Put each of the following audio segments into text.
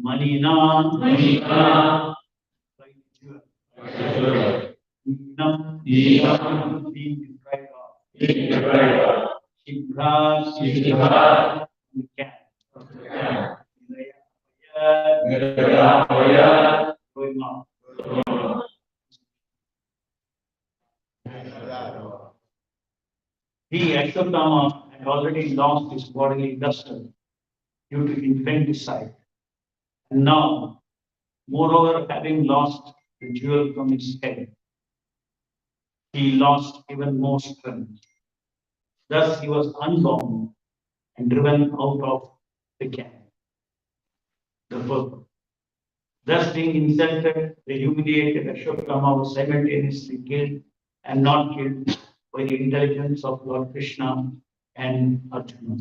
Manina, being deprived of. Shibha, he, Ashwatthama, had already lost his bodily luster due to infanticide. And now, moreover, having lost the jewel from his head, he lost even more strength. Thus, he was unbound and driven out of the camp. The purpose. Thus, being insulted, the humiliated Ashwatthama was simultaneously killed and not killed by the intelligence of Lord Krishna and Arjuna.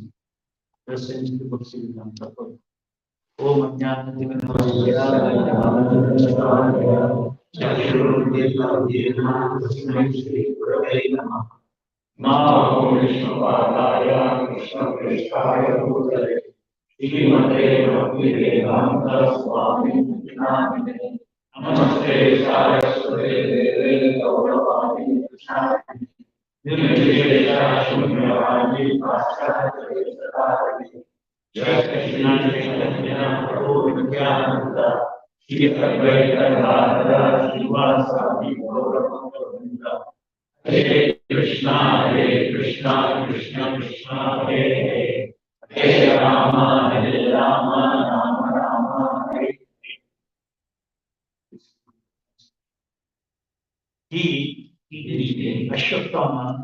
Thus ends the book Srimad. Om Namaste Saraswate Gauravani Krishna Nirvishesha Shunyavadi Paschatya Jai Krishna Chaitanya Prabhu Nityananda Shri Advaita Radha Srivasadi Gauravani Hare Krishna Krishna Krishna Hare Hare Rama Rama Rama Hare. He, Ashwatthama,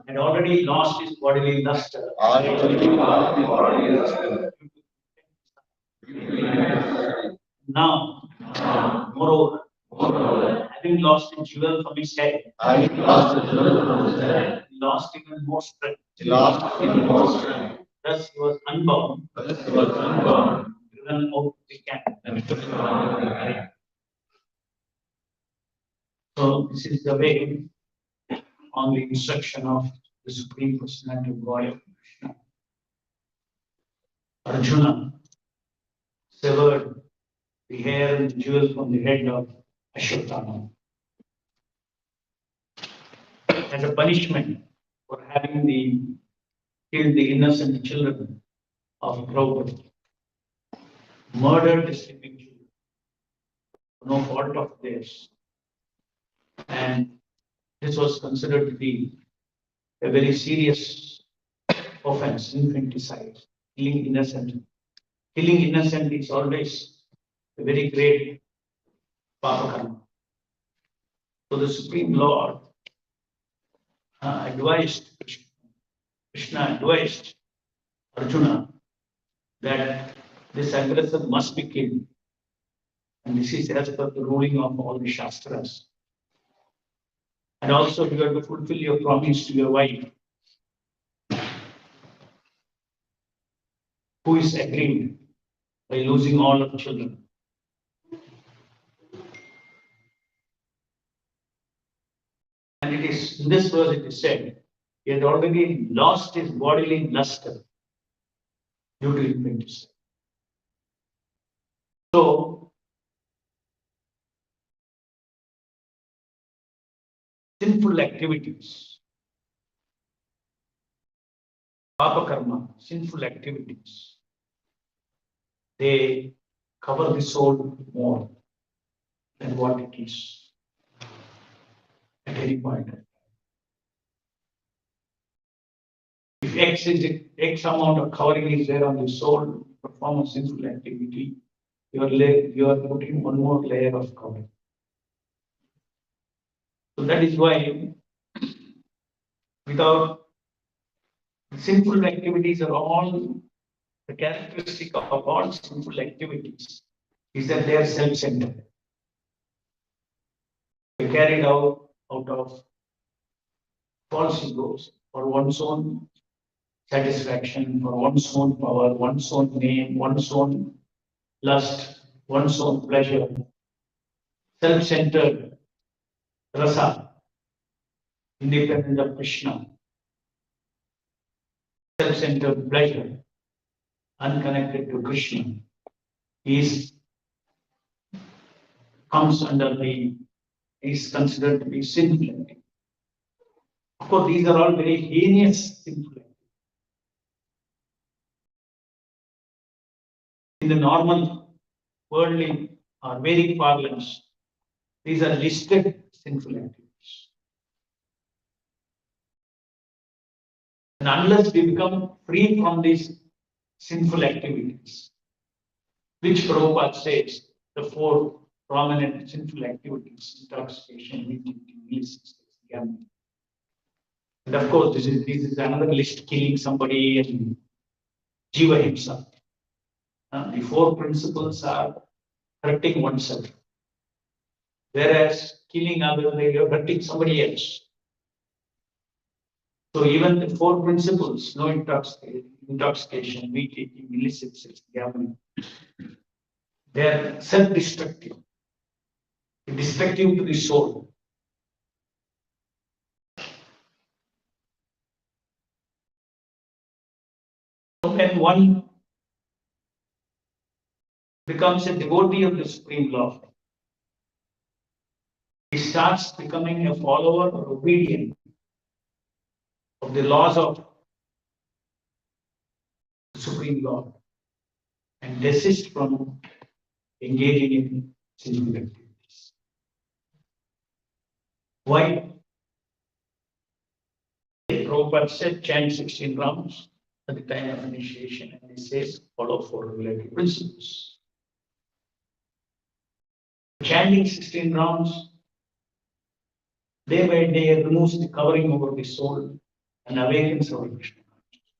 had already lost his bodily luster. Now, moreover, having lost his jewel from his head, he lost even more strength. Thus, he was unbound, driven out of the camp. So, this is the way, on the instruction of the Supreme Personality of Godhead, Krishna. Arjuna severed the hair and the jewel from the head of Ashwatthama as a punishment for having killed the innocent children of Draupadi, murdered the sleeping children, no fault of theirs. And this was considered to be a very serious offense, infanticide, killing innocent. Killing innocent is always a very great papa karma. So the Supreme Lord Krishna advised Arjuna that this aggressor must be killed. And this is as per the ruling of all the Shastras. And also you have to fulfill your promise to your wife, who is aggrieved by losing all of children. And it is in this verse it is said, he had already lost his bodily luster due to infanticide. So, sinful activities, papa karma, sinful activities, they cover the soul more than what it is at any point. If X amount of covering is there on the soul, perform a sinful activity, you are putting one more layer of covering. So that is why, without sinful activities are all the characteristic of all sinful activities is that they are self-centered. They are carried out of false egos for one's own satisfaction, for one's own power, one's own name, one's own lust, one's own pleasure. Self-centered rasa, independent of Krishna. self-centered pleasure, unconnected to Krishna, is considered to be sinful. Of course, these are all very heinous sinful. In the normal worldly or Vedic parlance, these are listed sinful activities. And unless we become free from these sinful activities, which Prabhupada says, the four prominent sinful activities, intoxication, eating, illicit, gambling. And of course, this is another list, killing somebody and jiva himself. The four principles are hurting oneself. Whereas killing others, you're hurting somebody else. So even the four principles, no intoxication, meat eating, illicit sex, gambling, they are self-destructive, destructive to the soul. So when one becomes a devotee of the Supreme Lord, he starts becoming a follower or obedient of the laws of the Supreme Lord and desist from engaging in sinful activities. Why? Prabhupada said, chant 16 rounds at the time of initiation, and he says, follow four related principles. Chanting 16 rounds, day by day, removes the covering over the soul and awakens our Krishna consciousness.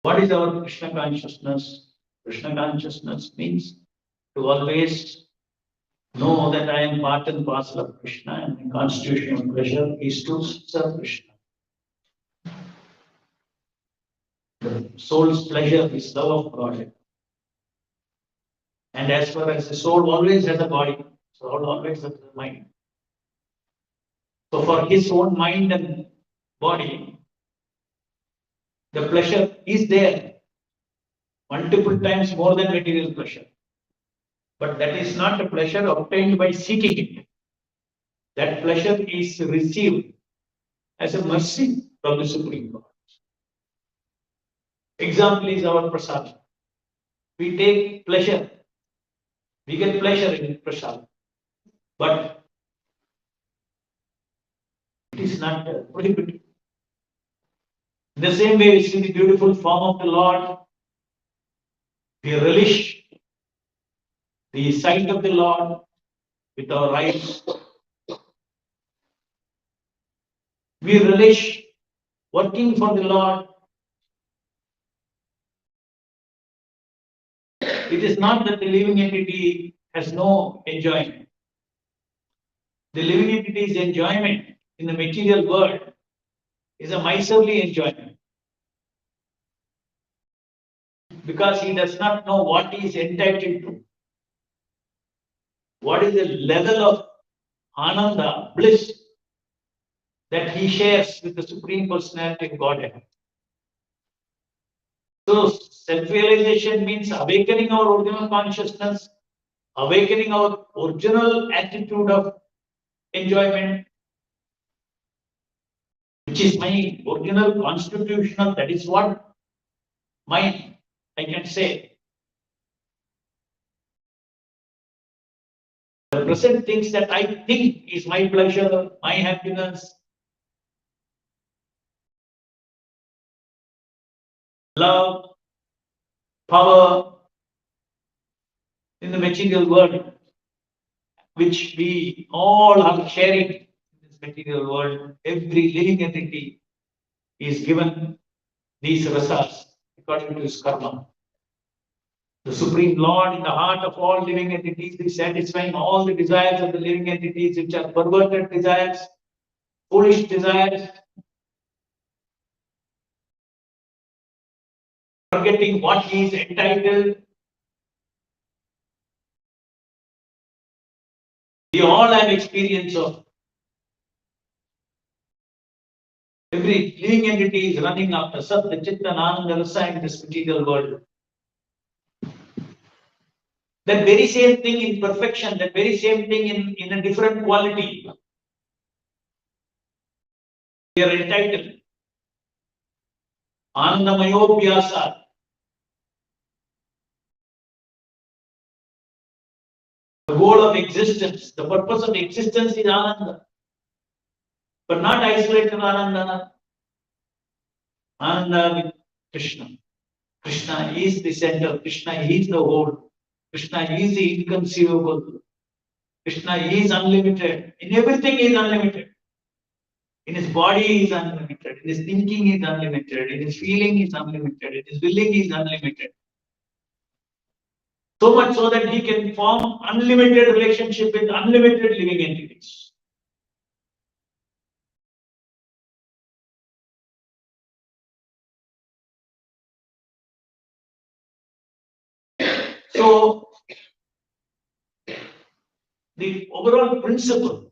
What is our Krishna consciousness? Krishna consciousness means to always know that I am part and parcel of Krishna, and the constitutional pleasure is to serve Krishna. The soul's pleasure is love of God. And as far as the soul always has a body, soul always has a mind. So for his own mind and body, the pleasure is there multiple times more than material pleasure. But that is not a pleasure obtained by seeking it. That pleasure is received as a mercy from the Supreme Lord. Example is our prasad. We take pleasure. We get pleasure in prasad. But it is not prohibited. In the same way, we see the beautiful form of the Lord. We relish the sight of the Lord with our eyes. We relish working for the Lord. It is not that the living entity has no enjoyment. The living entity's enjoyment in the material world is a miserly enjoyment. Because he does not know what he is entitled to. What is the level of ananda, bliss, that he shares with the Supreme Personality of Godhead. So self-realization means awakening our original consciousness, awakening our original attitude of enjoyment, which is my original constitutional, that is what I can say. The present things that I think is my pleasure, my happiness, love, power in the material world, which we all are sharing in this material world. Every living entity is given these rasas according to his karma. The Supreme Lord in the heart of all living entities is satisfying all the desires of the living entities, which are perverted desires, foolish desires, forgetting what he is entitled. We all have experience of Every living entity is running after Satya, Chitta, Ananda, Rasa in this material world. That very same thing in perfection, that very same thing in a different quality. We are entitled. Anandamayobhyasa. The goal of existence, the purpose of existence is Ananda. But not isolated Ananda. Ananda with Krishna. Krishna is the center. Krishna is the whole. Krishna is the inconceivable. Krishna is unlimited. In everything he is unlimited. In his body he is unlimited. In his thinking he is unlimited. In his feeling he is unlimited. In his willing he is unlimited. So much so that he can form unlimited relationship with unlimited living entities. So, the overall principle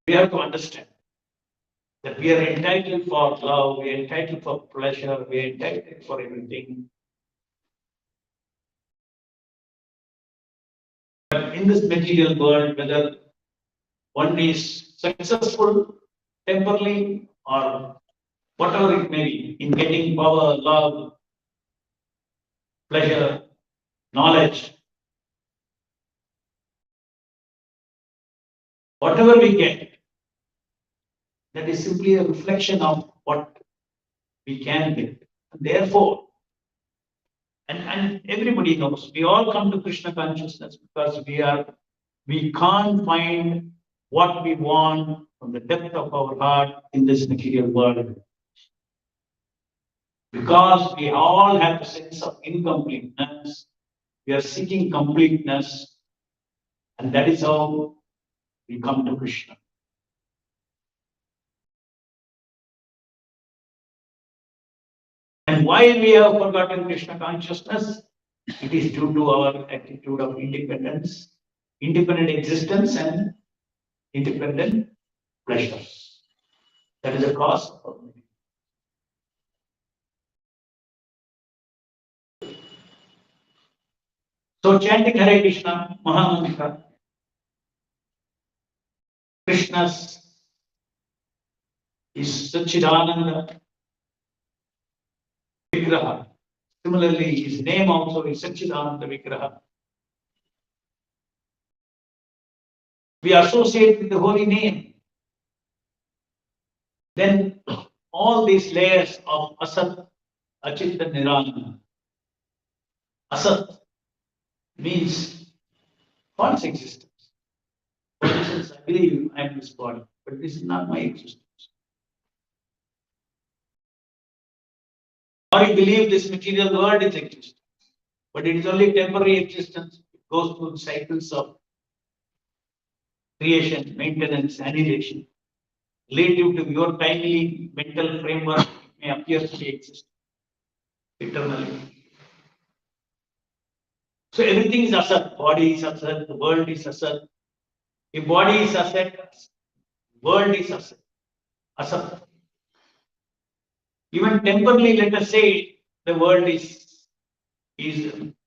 we have to understand that we are entitled for love, we are entitled for pleasure, we are entitled for everything. But in this material world, whether one is successful temporarily or whatever it may be, in getting power, love, pleasure, knowledge, whatever we get, that is simply a reflection of what we can get. Therefore, and everybody knows, we all come to Krishna consciousness because we can't find what we want from the depth of our heart in this material world. Because we all have a sense of incompleteness, we are seeking completeness, and that is how we come to Krishna. And why we have forgotten Krishna consciousness? It is due to our attitude of independence, independent existence, and independent pleasures. That is the cause of it. So, chanting Hare Krishna, Mahamantra, Krishna's is Satchidananda Vigraha. Similarly, his name also is Satchidananda Vigraha. We associate with the holy name. Then all these layers of Asat, Achit and Nirana. Asat means false existence. For instance, I believe I am this body, but this is not my existence. Or you believe this material world is existence, but it is only temporary existence. It goes through the cycles of creation, maintenance, annihilation. Relative to your tiny mental framework, it may appear to be existence eternally. So everything is asat. Body is asat, the world is asat. If body is asat, world is asat. Asat. Even temporarily, let us say the world is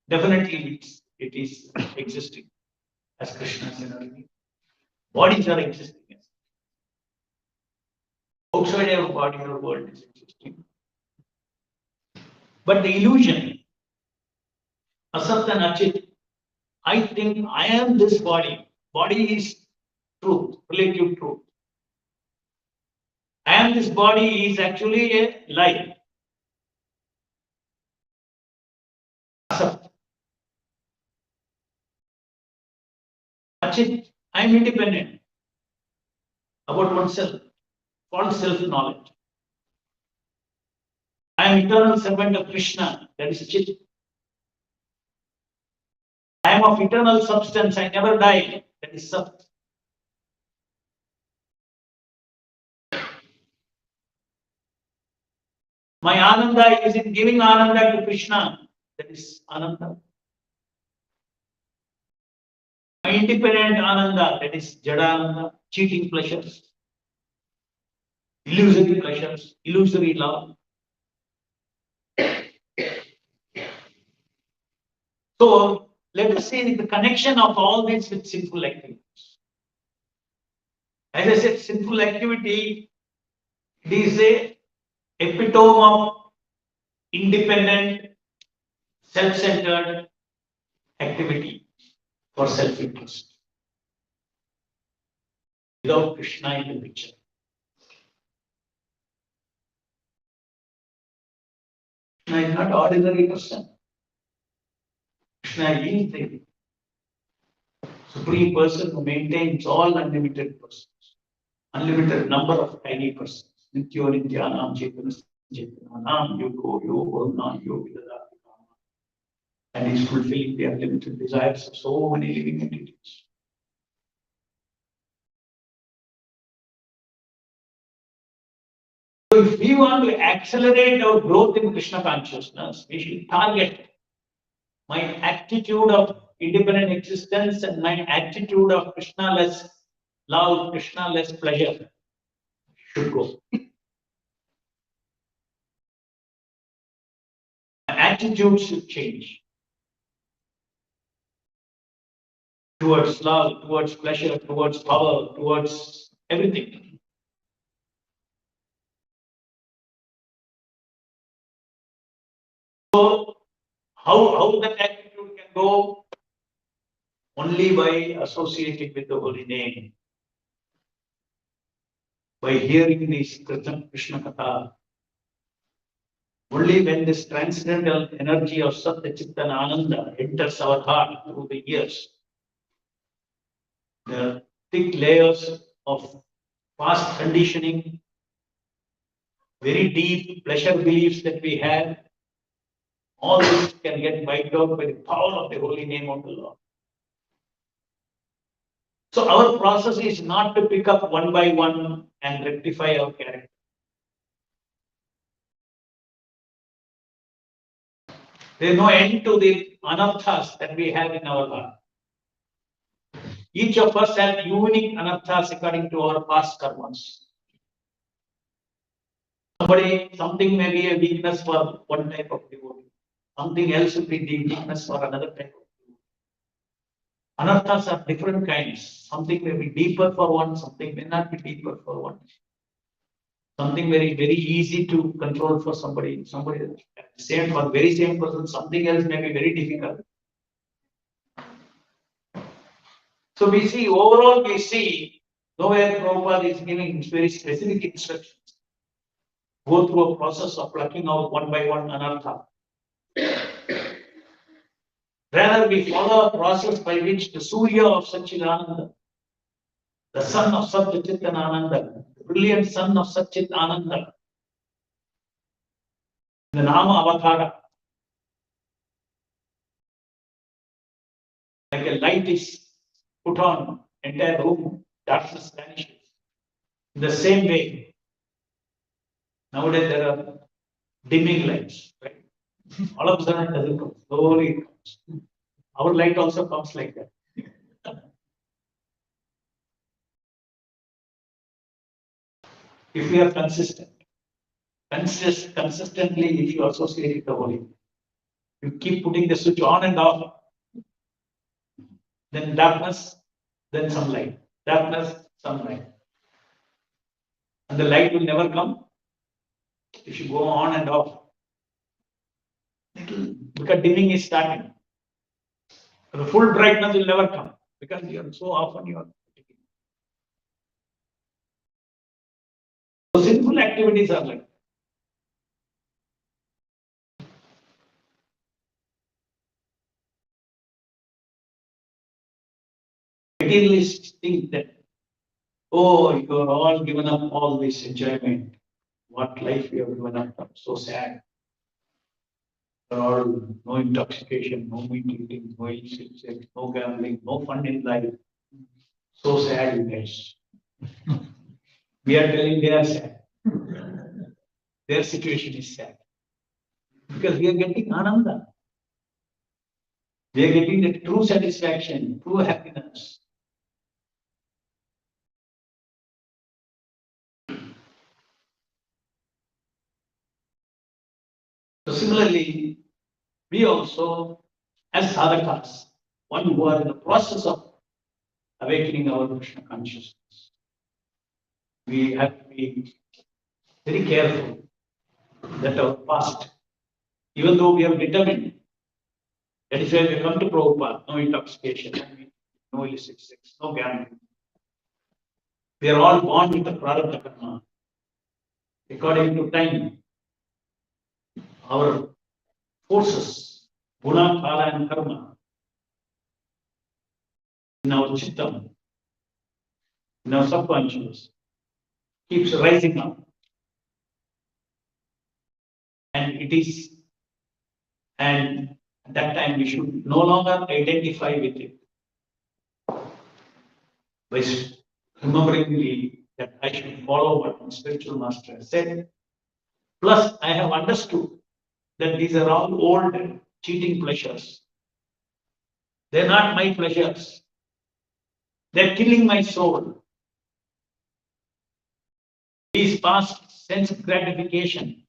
definitely it is existing as Krishna said. Bodies are existing. Outside our body, our world is existing. But the illusion, Asat and Achit, I think I am this body. Body is truth, relative truth. I am this body is actually a lie. Asat. Achit, I am independent about oneself, called self-knowledge. I am eternal servant of Krishna, that is Chit. I am of eternal substance, I never die, that is Sat. My Ananda is in giving Ananda to Krishna, that is Ananda. My independent Ananda, that is Jadananda, cheating pleasures. illusory pleasures, illusory love. So let us see the connection of all this with sinful activities. As I said, sinful activity, it is a epitome of independent, self-centered activity for self-interest. Without Krishna in the picture. Krishna is not ordinary person. Krishna is the supreme person who maintains all unlimited persons, unlimited number of tiny persons. Nityo Nityanam Chetanas Chetananam Yogo Yogo Nam Yoga. And is fulfilling the unlimited desires of so many living entities. So if we want to accelerate our growth in Krishna consciousness, we should target my attitude of independent existence and my attitude of Krishna-less love, Krishna-less pleasure should go. My attitude should change towards love, towards pleasure, towards power, towards everything. So, how that attitude can go? Only by associating with the holy name, by hearing this Krishna Katha. Only when this transcendental energy of Satya Chitta and Ananda enters our heart through the ears, the thick layers of past conditioning, very deep pleasure beliefs that we have, all this can get wiped out by the power of the holy name of the Lord. So our process is not to pick up one by one and rectify our character. There is no end to the anarthas that we have in our heart. Each of us has unique anarthas according to our past karmas. Something may be a weakness for one type of devotee. Something else will be the weakness for another type of devotee. Anarthas are different kinds. Something may be deeper for one, something may not be deeper for one. Something very, very easy to control for somebody else. Same for very same person, something else may be very difficult. So we see, overall we see, nowhere Prabhupada is giving very specific instructions. Go through a process of plucking out one by one anartha. Rather, we follow a process by which the Surya of Satchidananda, the son of Satya Chitananda, the brilliant son of Satchit Ananda, the Nama Avatara, like a light is put on, entire room, darkness vanishes. In the same way, nowadays there are dimming lights, right? All of a sudden it doesn't come, slowly it comes. Our light also comes like that. If we are consistently, if you associate with the Holy, you keep putting the switch on and off, then darkness, then sunlight, darkness, sunlight. And the light will never come if you go on and off. Because dimming is starting. The full brightness will never come because you are so often you are. So sinful activities are like. Materialists think that, oh, you are all given up all this enjoyment. What life you have given up, I'm so sad. There are no intoxication, no meat eating, no illicit sex, no gambling, no fun in life. So sad, you guys. We are telling they are sad. Their situation is sad. Because we are getting ananda. We are getting the true satisfaction, true happiness. So similarly, we also, as sadhakas, one who are in the process of awakening our Krishna consciousness, we have to be very careful that our past, even though we have determined, that is why we come to Prabhupada, no intoxication, no illicit sex, no gambling. We are all born with the prarabdha karma. According to time, our forces, guna, kala, and karma, in our chittam, in our subconscious, keeps rising up. And it is, and at that time we should no longer identify with it. By remembering that I should follow what my spiritual master has said. Plus, I have understood that these are all old cheating pleasures. They're not my pleasures. They're killing my soul. These past sense gratification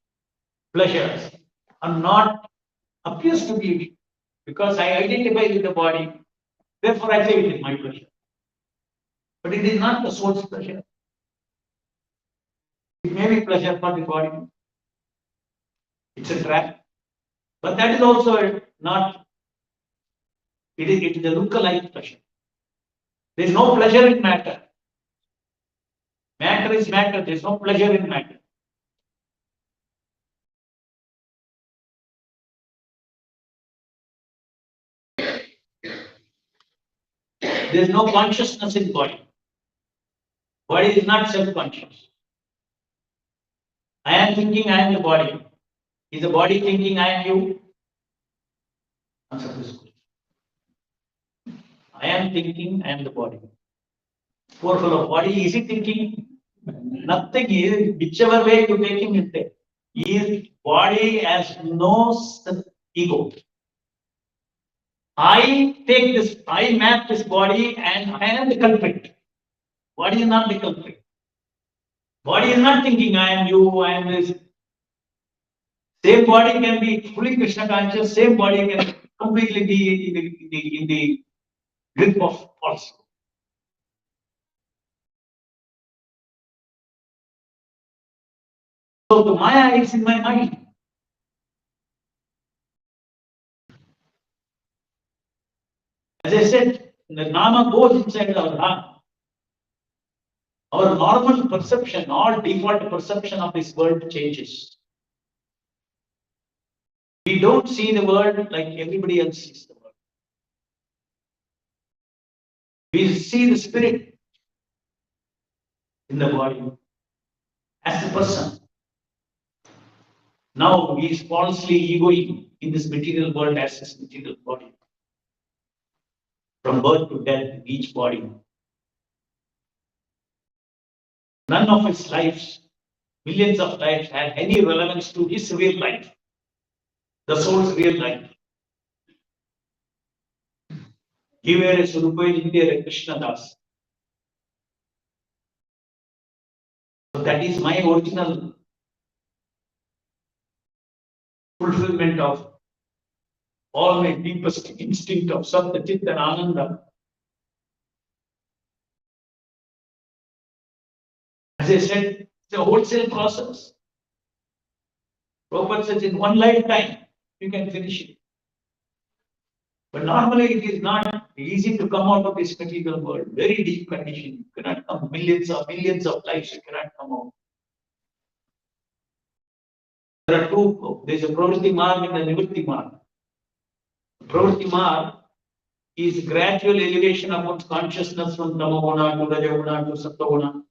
pleasures are not, appears to be, because I identify with the body, therefore I say it is my pleasure. But it is not the soul's pleasure. It may be pleasure for the body. It's a trap. But that is also not, it is a lookalike pleasure. There is no pleasure in matter. Matter is matter, there is no pleasure in matter. There is no consciousness in body. Body is not self-conscious. I am thinking I am the body. Is the body thinking I am you? Answer this question. I am thinking I am the body. Poor fellow, body, is he thinking? Nothing is, whichever way you take him, is there. His body has no ego. I take this, I map this body and I am the culprit. Body is not the culprit. Body is not thinking I am you, I am this. Same body can be fully Krishna conscious, same body can completely be in the grip of falsehood. So the Maya is in my mind. As I said, the Nama goes inside our heart. Our normal perception, all default perception of this world changes. We don't see the world like everybody else sees the world. We see the spirit in the body as the person. Now he is falsely egoing in this material world as his material body. From birth to death, each body. None of his lives, millions of lives, had any relevance to his real life, the soul's real life. He were a Surupai India Krishna Dasa. So that is my original fulfillment of all my deepest instinct of Satya, Chit and Ananda. As I said, it's a wholesale process. Prabhupada says in one lifetime, you can finish it. But normally it is not easy to come out of this material world. Very deep condition. You cannot come millions of lives, you cannot come out. There are two, there is a pravritti marg and a nivritti marg. Pravritti marg is gradual elevation of one's consciousness from tamoguna to rajoguna to sattoguna.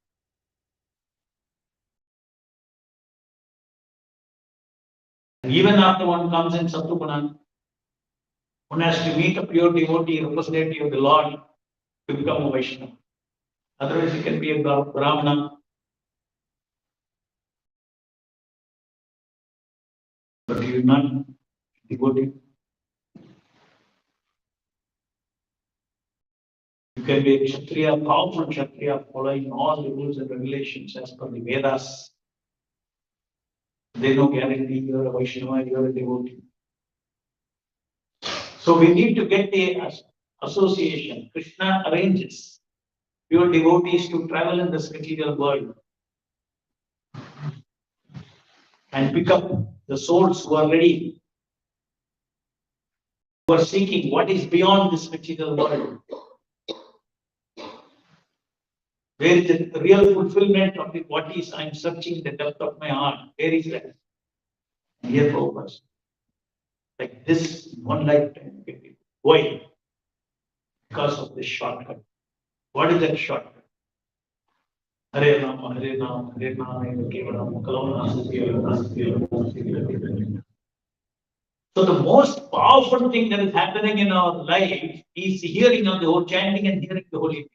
And even after one comes in sattoguna, one has to meet a pure devotee, representative of the Lord, to become a Vaishnava. Otherwise, you can be a Brahmana. But you are not devotee. You can be a Kshatriya, powerful Kshatriya, following all the rules and regulations as per the Vedas. There's no guarantee you're a Vaishnava, you're a devotee. So we need to get the association. Krishna arranges pure devotees to travel in this material world and pick up the souls who are ready, who are seeking what is beyond this material world. Where is the real fulfillment of what is I'm searching in the depth of my heart? Where is that? Here focus. Like this one lifetime. Why? Because of this shortcut. What is that shortcut? Hare Rama, Hare Rama, Hare Rama, So the most powerful thing that is happening in our life is hearing of the whole chanting and hearing the holy name.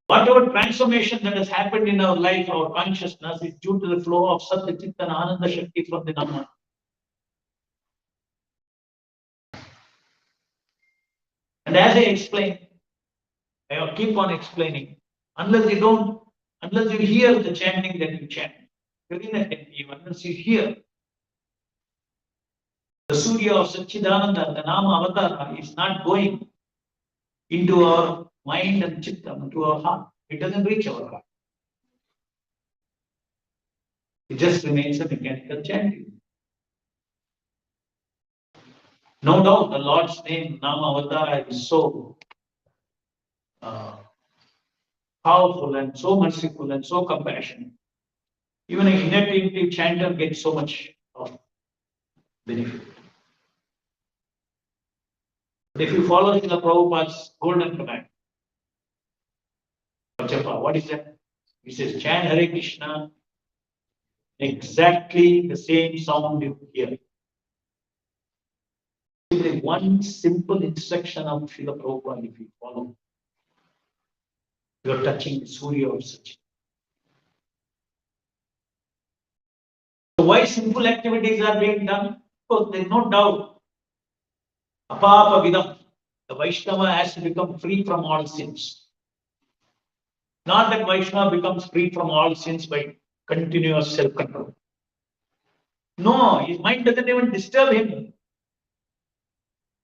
Whatever transformation that has happened in our life, our consciousness is due to the flow of Satya Chitta and Ananda Shakti from the Nama. And as I explain, I keep on explaining, unless you hear the chanting that you chant, unless you hear the Surya of Satchidananda, the Nama Avatara, is not going into our mind and chitta, into our heart. It doesn't reach our heart. It just remains a mechanical chanting. No doubt the Lord's name, Nama Avatara, is so powerful and so merciful and so compassionate. Even an inattentive chanter gets so much of benefit. But if you follow the Prabhupada's golden command, what is that? He says, chant Hare Krishna, exactly the same sound you hear. One simple instruction of Srila Prabhupada, if you follow, you are touching the Surya of Satchidananda. So why sinful activities are being done? Because there's no doubt. Apapa vidam, the Vaishnava has to become free from all sins. Not that Vaishnava becomes free from all sins by continuous self-control. No, his mind doesn't even disturb him.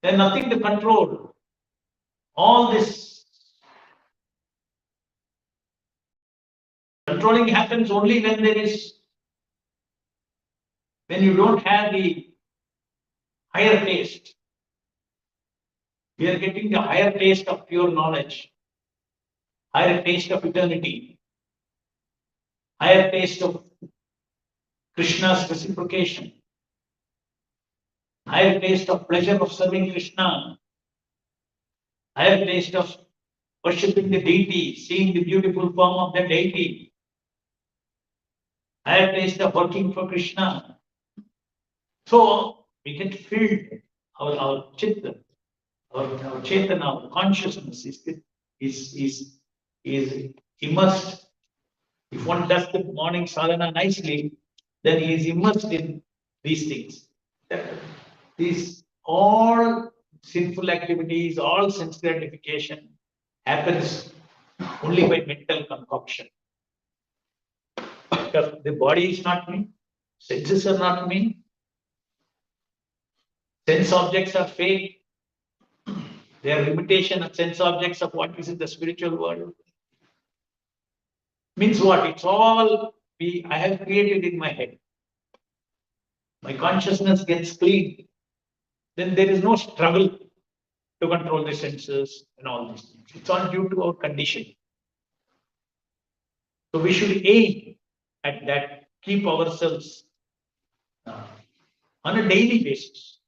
There's nothing to control. All this controlling happens only when you don't have the higher taste. We are getting the higher taste of pure knowledge, higher taste of eternity, higher taste of Krishna's reciprocation, higher taste of pleasure of serving Krishna, higher taste of worshipping the deity, seeing the beautiful form of the deity, higher taste of working for Krishna. So we get filled, our chitta, our chetana, our consciousness is immersed. If one does the morning sadhana nicely, then he is immersed in these things. These all sinful activities, all sense gratification happens only by mental concoction. Because the body is not me, senses are not me, sense objects are fake. They are imitation of sense objects of what is in the spiritual world. Means what? It's all I have created in my head. My consciousness gets clean. Then there is no struggle to control the senses and all these things. It's all due to our condition. So we should aim at that, keep ourselves on a daily basis.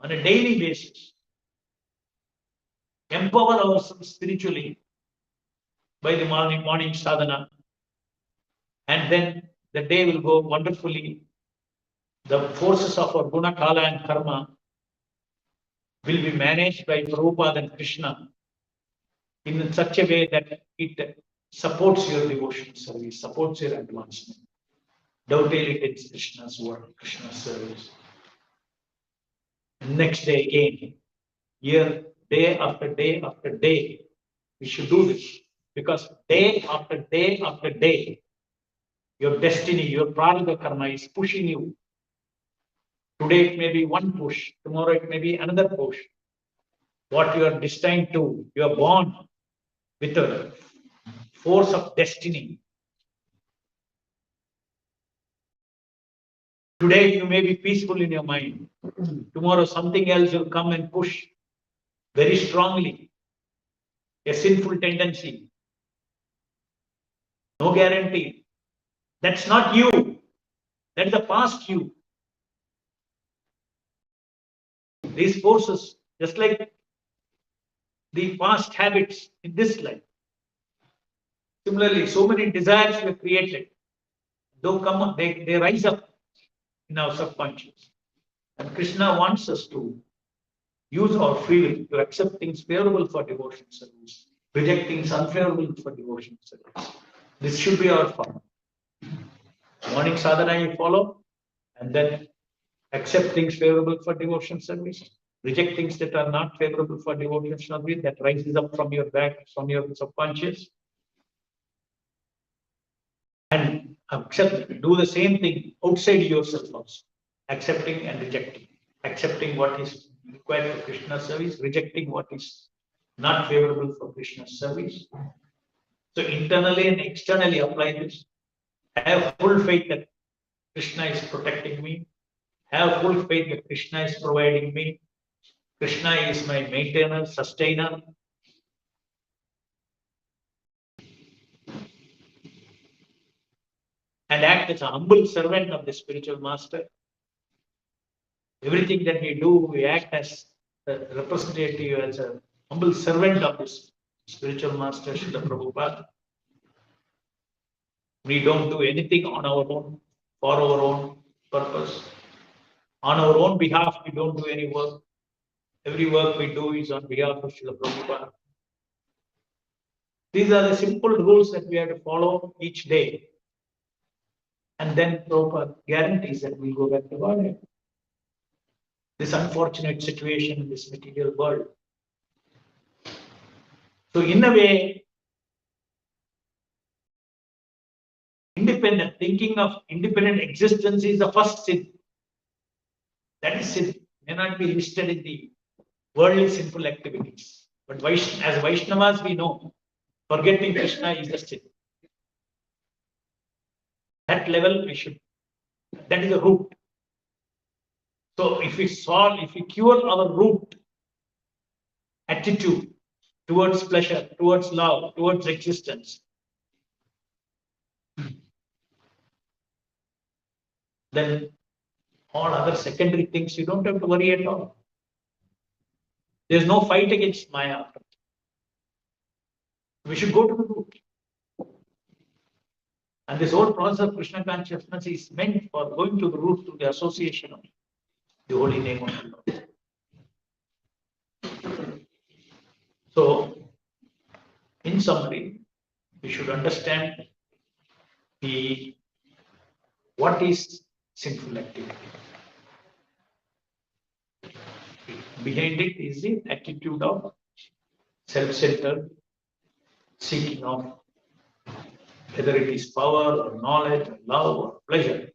On a daily basis. Empower ourselves spiritually by the morning sadhana. And then the day will go wonderfully. The forces of our guna, kala and karma will be managed by Prabhupada and Krishna in such a way that it supports your devotion service, supports your advancement. Dovetail it in Krishna's word, Krishna's service. Next day again, year, day after day after day, we should do this. Because day after day after day, Your destiny, your prarabdha karma is pushing you. Today it may be one push, tomorrow it may be another push. What you are destined to, you are born with a force of destiny. Today you may be peaceful in your mind. Tomorrow something else will come and push very strongly. A sinful tendency. No guarantee. That's not you. That's the past you. These forces, just like the past habits in this life. Similarly, so many desires were created. They rise up in our subconscious. And Krishna wants us to use our free will to accept things favorable for devotion service, reject things unfavorable for devotion service. This should be our form. Morning sadhana you follow, and then accept things favorable for devotion service, reject things that are not favorable for devotion service, that rises up from your back, from your subconscious, and do the same thing outside yourself also, accepting and rejecting, accepting what is required for Krishna service, rejecting what is not favorable for Krishna service. So internally and externally apply this. Have full faith that Krishna is protecting me. Have full faith that Krishna is providing me. Krishna is my maintainer, sustainer. And act as a humble servant of the spiritual master. Everything that we do, we act as a representative, as a humble servant of this spiritual master, Srila Prabhupada. We don't do anything on our own, for our own purpose. On our own behalf, we don't do any work. Every work we do is on behalf of Srila Prabhupada. These are the simple rules that we have to follow each day. And then Prabhupada guarantees that we go back to Godhead. This unfortunate situation in this material world. So in a way, thinking of independent existence is the first sin. That is sin. May not be listed in the worldly sinful activities. But as Vaishnavas, we know forgetting Krishna is a sin. That level we should, that is the root. So if we cure our root attitude towards pleasure, towards love, towards existence, then all other secondary things you don't have to worry at all. There's no fight against Maya. We should go to the root. And this whole process of Krishna consciousness is meant for going to the root, to the association of the holy name of the Lord. So, in summary, we should understand what is sinful activity. Behind it is the attitude of self-centered seeking of whether it is power or knowledge or love or pleasure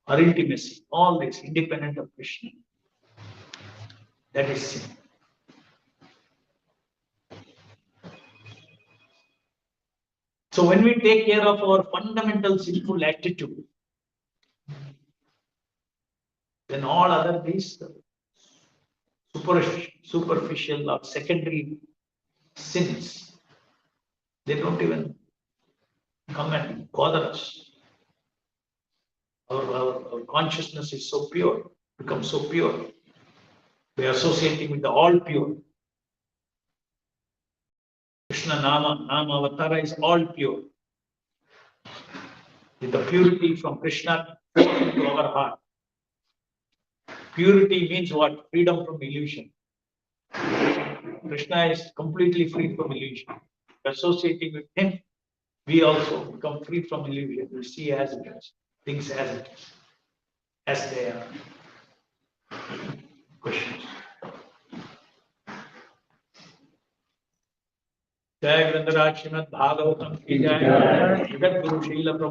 or intimacy, all this independent of Krishna. That is sin. So when we take care of our fundamental sinful attitude, then all other these superficial or secondary sins, they don't even come and bother us. Our consciousness is so pure, becomes so pure. We are associating with the all pure. Krishna Nama Avatara is all pure. With the purity from Krishna to our heart. Purity means what? Freedom from illusion. Krishna is completely free from illusion. Associating with him, we also become free from illusion. We see as it is, things as it is, as they are. Questions? जय ग्रंथराज श्रीमद् भागवतम की जय। जगत गुरु शील